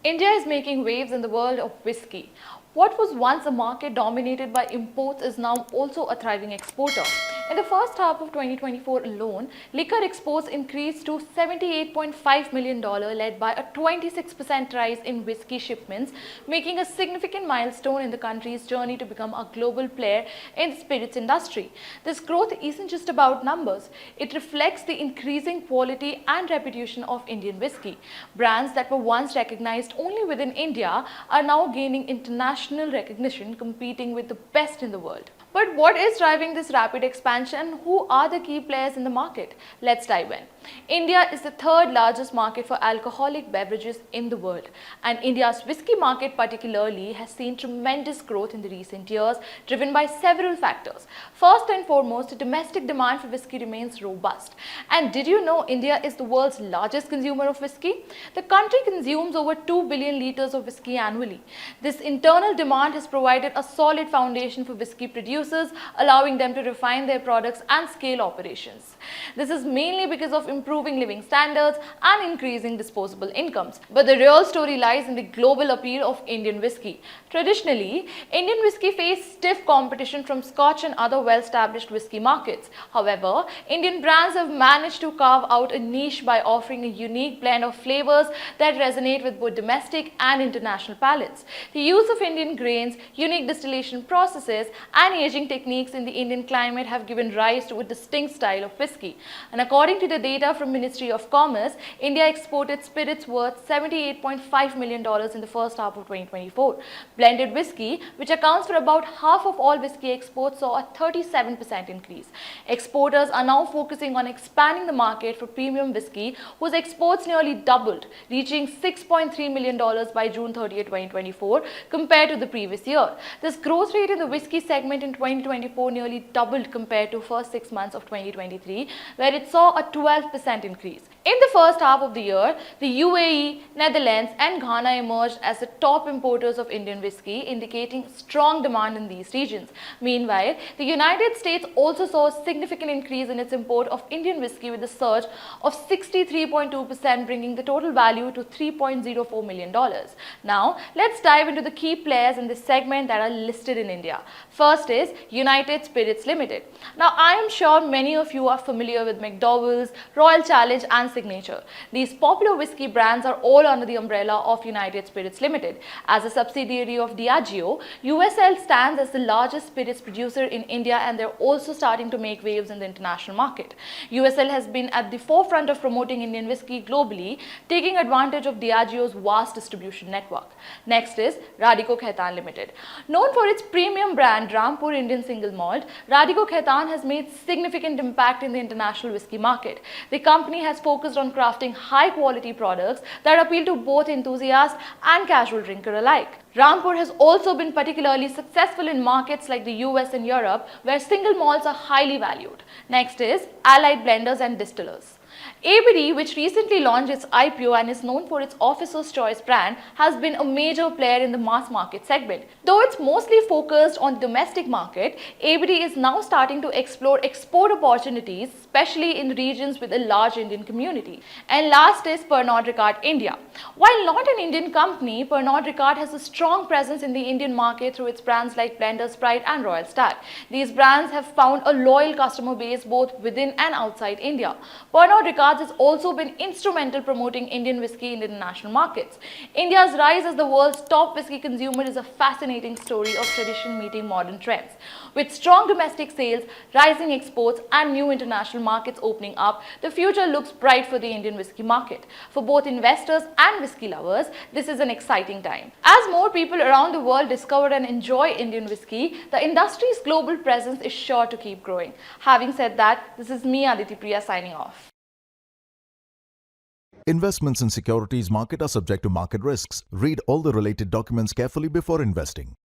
India is making waves in the world of whiskey. What was once a market dominated by imports is now also a thriving exporter. In the first half of 2024 alone, liquor exports increased to $78.5 million, led by a 26% rise in whiskey shipments, making a significant milestone in the country's journey to become a global player in the spirits industry. This growth isn't just about numbers, it reflects the increasing quality and reputation of Indian whiskey. Brands that were once recognized only within India are now gaining international recognition, competing with the best in the world. But what is driving this rapid expansion? Who are the key players in the market? Let's dive in. India is the third largest market for alcoholic beverages in the world, and India's whiskey market particularly has seen tremendous growth in the recent years, driven by several factors. First and foremost, the domestic demand for whiskey remains robust. And did you know India is the world's largest consumer of whiskey? The country consumes over 2 billion liters of whiskey annually. This internal demand has provided a solid foundation for whiskey producers, allowing them to refine their products and scale operations. This is mainly because of improving living standards and increasing disposable incomes. But the real story lies in the global appeal of Indian whiskey. Traditionally, Indian whiskey faced stiff competition from Scotch and other well-established whiskey markets. However, Indian brands have managed to carve out a niche by offering a unique blend of flavors that resonate with both domestic and international palates. The use of Indian grains, unique distillation processes, and aging techniques in the Indian climate have given rise to a distinct style of whiskey. And according to the data from Ministry of Commerce, India exported spirits worth $78.5 million in the first half of 2024. Blended whiskey, which accounts for about half of all whiskey exports, saw a 37% increase. Exporters are now focusing on expanding the market for premium whiskey, whose exports nearly doubled, reaching $6.3 million by June 30, 2024, compared to the previous year. This growth rate in the whiskey segment in 2024 nearly doubled compared to first 6 months of 2023, where it saw a 12% increase. In the first half of the year, the UAE, Netherlands, and Ghana emerged as the top importers of Indian whiskey, indicating strong demand in these regions. Meanwhile, the United States also saw a significant increase in its import of Indian whiskey with a surge of 63.2%, bringing the total value to $3.04 million. Now, let's dive into the key players in this segment that are listed in India. First is United Spirits Limited. Now, I am sure many of you are familiar with McDowell's, Royal Challenge, and Signature. These popular whiskey brands are all under the umbrella of United Spirits Limited. As a subsidiary of Diageo, USL stands as the largest spirits producer in India, and they're also starting to make waves in the international market. USL has been at the forefront of promoting Indian whiskey globally, taking advantage of Diageo's vast distribution network. Next is Radico Khaitan Limited. Known for its premium brand Rampur Indian Single Malt, Radico Khaitan has made significant impact in the international whiskey market. The company has focused on crafting high-quality products that appeal to both enthusiasts and casual drinker alike. Rampur has also been particularly successful in markets like the US and Europe, where single malts are highly valued. Next is Allied Blenders and Distillers. ABD, which recently launched its IPO and is known for its Officer's Choice brand, has been a major player in the mass market segment. Though it's mostly focused on the domestic market, ABD is now starting to explore export opportunities, especially in regions with a large Indian community. And last is Pernod Ricard India. While not an Indian company, Pernod Ricard has a strong presence in the Indian market through its brands like Blenders Pride and Royal Stag. These brands have found a loyal customer base both within and outside India. Pernod Ricard has also been instrumental promoting Indian whiskey in international markets. India's rise as the world's top whiskey consumer is a fascinating story of tradition meeting modern trends. With strong domestic sales, rising exports, and new international markets opening up, the future looks bright for the Indian whiskey market. For both investors and whiskey lovers, this is an exciting time. As more people around the world discover and enjoy Indian whiskey, the industry's global presence is sure to keep growing. Having said that, this is me, Aditi Priya, signing off. Investments in securities market are subject to market risks. Read all the related documents carefully before investing.